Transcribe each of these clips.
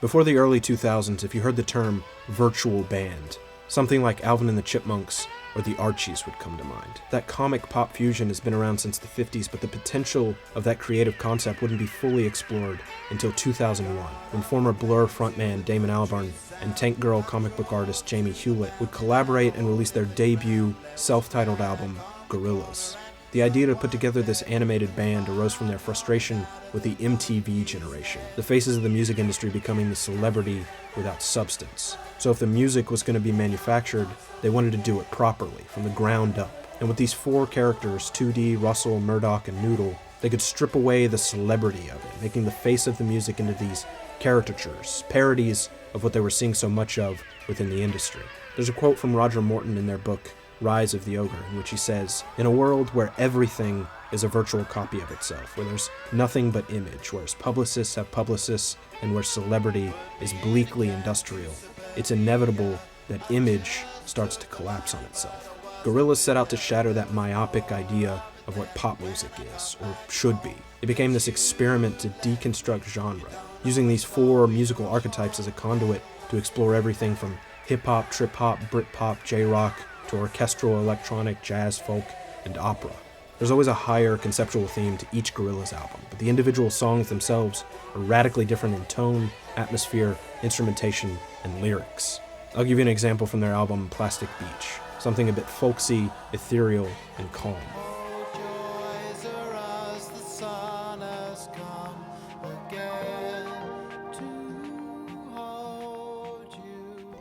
Before the early 2000s, if you heard the term virtual band, something like Alvin and the Chipmunks or the Archies would come to mind. That comic pop fusion has been around since the 50s, but the potential of that creative concept wouldn't be fully explored until 2001, when former Blur frontman Damon Albarn and Tank Girl comic book artist Jamie Hewlett would collaborate and release their debut self-titled album, Gorillaz. The idea to put together this animated band arose from their frustration with the MTV generation, the faces of the music industry becoming the celebrity without substance. So if the music was going to be manufactured, they wanted to do it properly, from the ground up. And with these four characters, 2D, Russell, Murdoch, and Noodle, they could strip away the celebrity of it, making the face of the music into these caricatures, parodies of what they were seeing so much of within the industry. There's a quote from Roger Morton in their book, Rise of the Ogre, in which he says, "In a world where everything is a virtual copy of itself, where there's nothing but image, where publicists have publicists, and where celebrity is bleakly industrial, it's inevitable that image starts to collapse on itself." Gorillaz set out to shatter that myopic idea of what pop music is, or should be. It became this experiment to deconstruct genre, using these four musical archetypes as a conduit to explore everything from hip-hop, trip-hop, Brit-pop, J-rock, to orchestral, electronic, jazz, folk, and opera. There's always a higher conceptual theme to each Gorillaz album, but the individual songs themselves are radically different in tone, atmosphere, instrumentation, and lyrics. I'll give you an example from their album Plastic Beach, something a bit folksy, ethereal, and calm.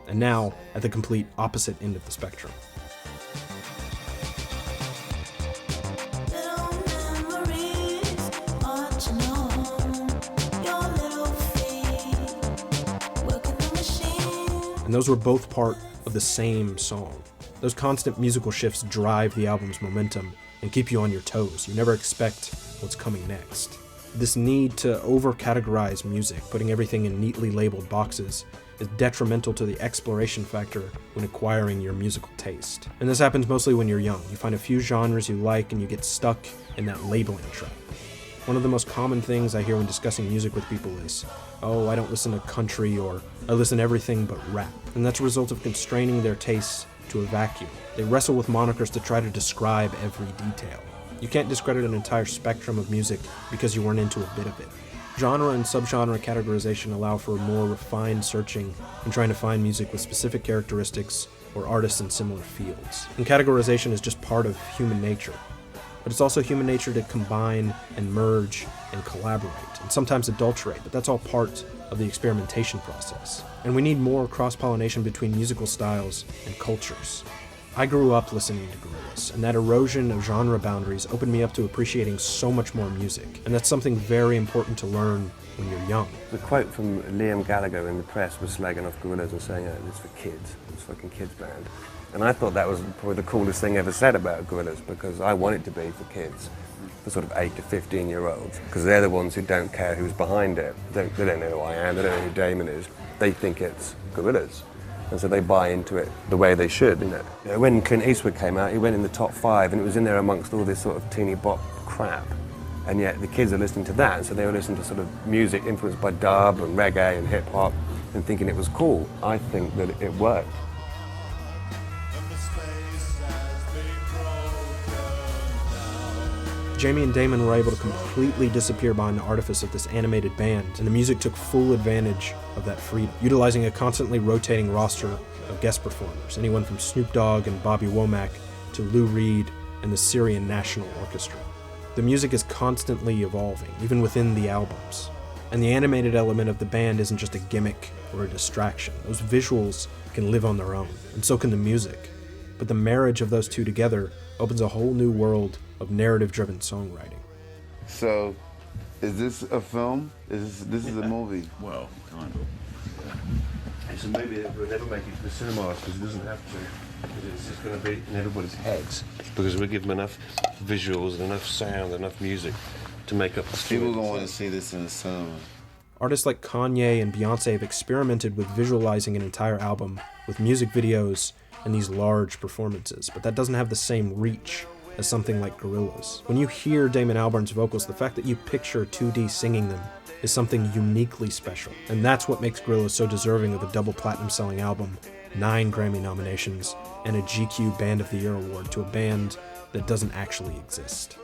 And now, at the complete opposite end of the spectrum. And those were both part of the same song. Those constant musical shifts drive the album's momentum and keep you on your toes. You never expect what's coming next. This need to over-categorize music, putting everything in neatly labeled boxes, is detrimental to the exploration factor when acquiring your musical taste. And this happens mostly when you're young. You find a few genres you like and you get stuck in that labeling trap. One of the most common things I hear when discussing music with people is, "Oh, I don't listen to country," or "I listen to everything but rap." And that's a result of constraining their tastes to a vacuum. They wrestle with monikers to try to describe every detail. You can't discredit an entire spectrum of music because you weren't into a bit of it. Genre and subgenre categorization allow for more refined searching and trying to find music with specific characteristics or artists in similar fields. And categorization is just part of human nature. But it's also human nature to combine and merge and collaborate, and sometimes adulterate, but that's all part of the experimentation process. And we need more cross-pollination between musical styles and cultures. I grew up listening to Gorillaz, and that erosion of genre boundaries opened me up to appreciating so much more music, and that's something very important to learn when you're young. The quote from Liam Gallagher in the press was slagging off Gorillaz and saying, "Oh, it's for kids, it's a fucking kids band." And I thought that was probably the coolest thing ever said about Gorillaz, because I want it to be for kids, for sort of 8 to 15-year-olds, because they're the ones who don't care who's behind it. They don't know who I am, they don't know who Damon is. They think it's Gorillaz. And so they buy into it the way they should, you know. When Clint Eastwood came out, he went in the top 5, and it was in there amongst all this sort of teeny bop crap. And yet the kids are listening to that, so they were listening to sort of music influenced by dub and reggae and hip hop and thinking it was cool. I think that it worked. Jamie and Damon were able to completely disappear behind the artifice of this animated band, and the music took full advantage of that freedom, utilizing a constantly rotating roster of guest performers, anyone from Snoop Dogg and Bobby Womack to Lou Reed and the Syrian National Orchestra. The music is constantly evolving, even within the albums. And the animated element of the band isn't just a gimmick or a distraction. Those visuals can live on their own, and so can the music. But the marriage of those two together opens a whole new world of narrative-driven songwriting. So, is this a film? This is a movie? Well, kind of. It's a movie that will never make it to the cinemas because it doesn't have to. Because it's just going to be in everybody's heads. Because we give them enough visuals and enough sound, enough music to make up the story. People are going to want to see this in the cinema. Artists like Kanye and Beyonce have experimented with visualizing an entire album with music videos and these large performances, but that doesn't have the same reach as something like Gorillaz. When you hear Damon Albarn's vocals, the fact that you picture 2D singing them is something uniquely special, and that's what makes Gorillaz so deserving of a double platinum selling album, 9 Grammy nominations, and a GQ Band of the Year award to a band that doesn't actually exist.